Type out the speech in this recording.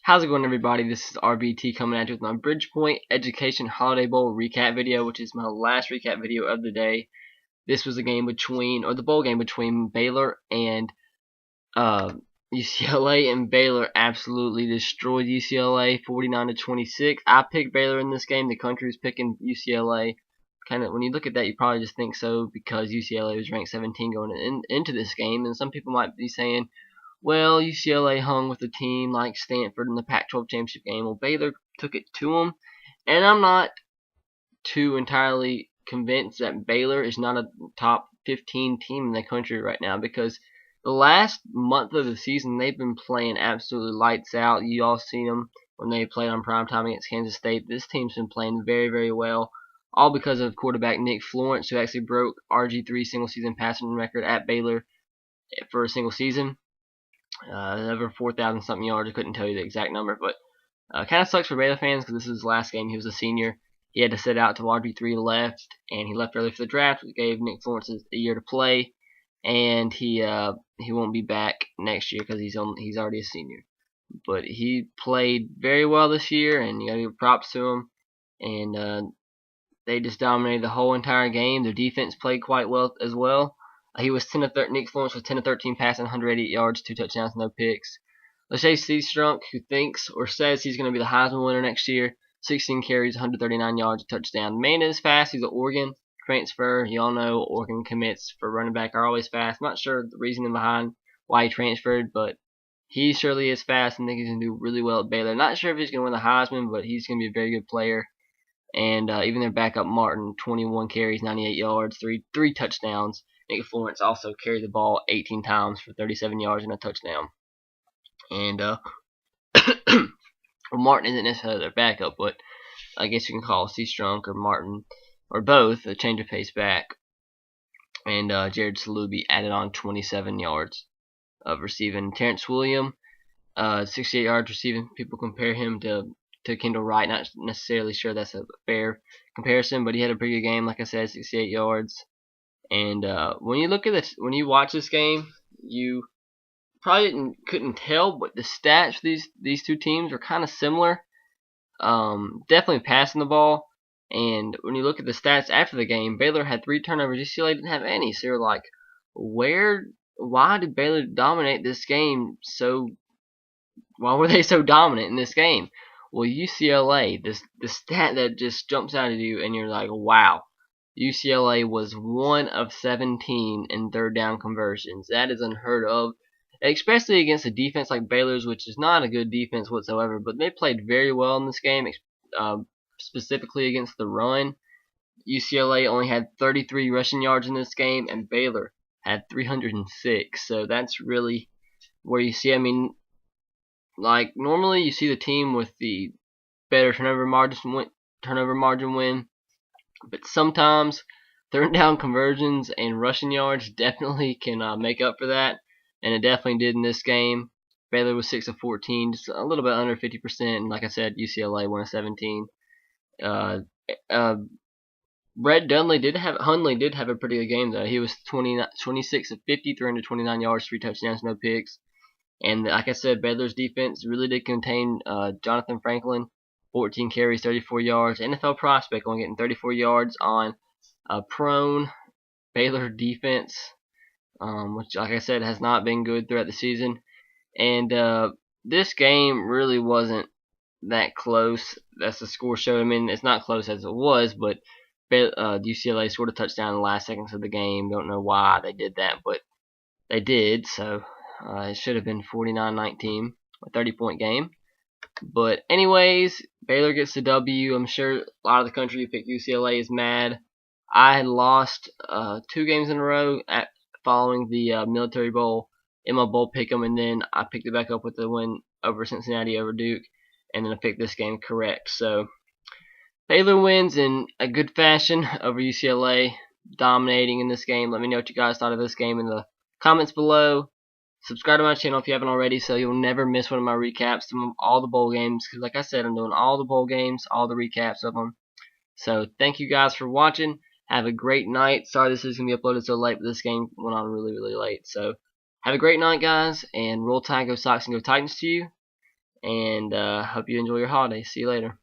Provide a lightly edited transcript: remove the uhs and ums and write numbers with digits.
How's it going, everybody? This is RBT coming at you with my Bridgepoint Education Holiday Bowl recap video, which is my last recap video of the day. This was a game between, or the bowl game between Baylor and UCLA, and Baylor absolutely destroyed UCLA 49-26. I picked Baylor in this game. The country was picking UCLA. Kind of, when you look at that, you probably just think so because UCLA was ranked 17 going into this game, and some people might be saying, well, UCLA hung with a team like Stanford in the Pac-12 championship game. Well, Baylor took it to them, and I'm not too entirely convinced that Baylor is not a top 15 team in the country right now, because the last month of the season they've been playing absolutely lights out. You all seen them when they played on primetime against Kansas State. This team's been playing very, very well, all because of quarterback Nick Florence, who actually broke RG3's single-season passing record at Baylor for a single season. Over 4,000 something yards. I couldn't tell you the exact number, but kind of sucks for Baylor fans because this is his last game. He was a senior. He had to sit out till RG3 left, and he left early for the draft, which gave Nick Florence a year to play, and he won't be back next year because he's already a senior. But he played very well this year, and you got to give props to him. And they just dominated the whole entire game. Their defense played quite well as well. He was 10 of 13. Nick Florence was 10 of 13 passing, 188 yards, 2 touchdowns, no picks. Lachey Seastrunk, who thinks or says he's going to be the Heisman winner next year, 16 carries, 139 yards, a touchdown. The man is fast. He's an Oregon transfer. You all know Oregon commits for running back are always fast. I'm not sure the reasoning behind why he transferred, but he surely is fast, and I think he's going to do really well at Baylor. Not sure if he's going to win the Heisman, but he's going to be a very good player. And even their backup Martin, 21 carries, 98 yards, three touchdowns. Nick Florence also carried the ball 18 times for 37 yards and a touchdown. And well, Martin isn't necessarily their backup, but I guess you can call Seastrunk or Martin or both a change of pace back. And Jared Salubi added on 27 yards of receiving. Terrence William, 68 yards receiving. People compare him to Kendall Wright. Not necessarily sure that's a fair comparison, but he had a pretty good game. Like I said, 68 yards. And when you look at this, when you watch this game, you probably couldn't tell, but the stats for these two teams are kind of similar. Definitely passing the ball. And when you look at the stats after the game, Baylor had 3 turnovers. UCLA didn't have any. So you're like, why did Baylor dominate this game so? Why were they so dominant in this game? Well, UCLA, the stat that just jumps out at you, and you're like, wow. UCLA was 1 of 17 in third down conversions. That is unheard of, especially against a defense like Baylor's, which is not a good defense whatsoever. But they played very well in this game, specifically against the run. UCLA only had 33 rushing yards in this game, and Baylor had 306. So that's really where you see, I mean, like normally you see the team with the better turnover margin win. But sometimes third down conversions and rushing yards definitely can make up for that, and it definitely did in this game. Baylor was 6 of 14, just a little bit under 50%, and like I said, UCLA 1 of 17. Brett Hundley did have a pretty good game though. He was 26 of 50, 329 yards, 3 touchdowns, no picks. And like I said, Baylor's defense really did contain Jonathan Franklin. 14 carries, 34 yards. NFL prospect only getting 34 yards on a prone Baylor defense, which, like I said, has not been good throughout the season. And this game really wasn't that close. That's the score showed. I mean, it's not close as it was, but UCLA scored a touchdown in the last seconds of the game. Don't know why they did that, but they did. So it should have been 49-19, a 30-point game. But anyways, Baylor gets the W. I'm sure a lot of the country who picked UCLA is mad. I had lost 2 games in a row following the Military Bowl in my bowl pick'em, and then I picked it back up with the win over Cincinnati over Duke, and then I picked this game correct. So Baylor wins in a good fashion over UCLA, dominating in this game. Let me know what you guys thought of this game in the comments below. Subscribe to my channel if you haven't already, so you'll never miss one of my recaps of all the bowl games. Because like I said, I'm doing all the bowl games, all the recaps of them. So thank you guys for watching. Have a great night. Sorry this is going to be uploaded so late, but this game went on really, really late. So have a great night, guys. And roll tide, go Sox, and go Titans to you. and hope you enjoy your holiday. See you later.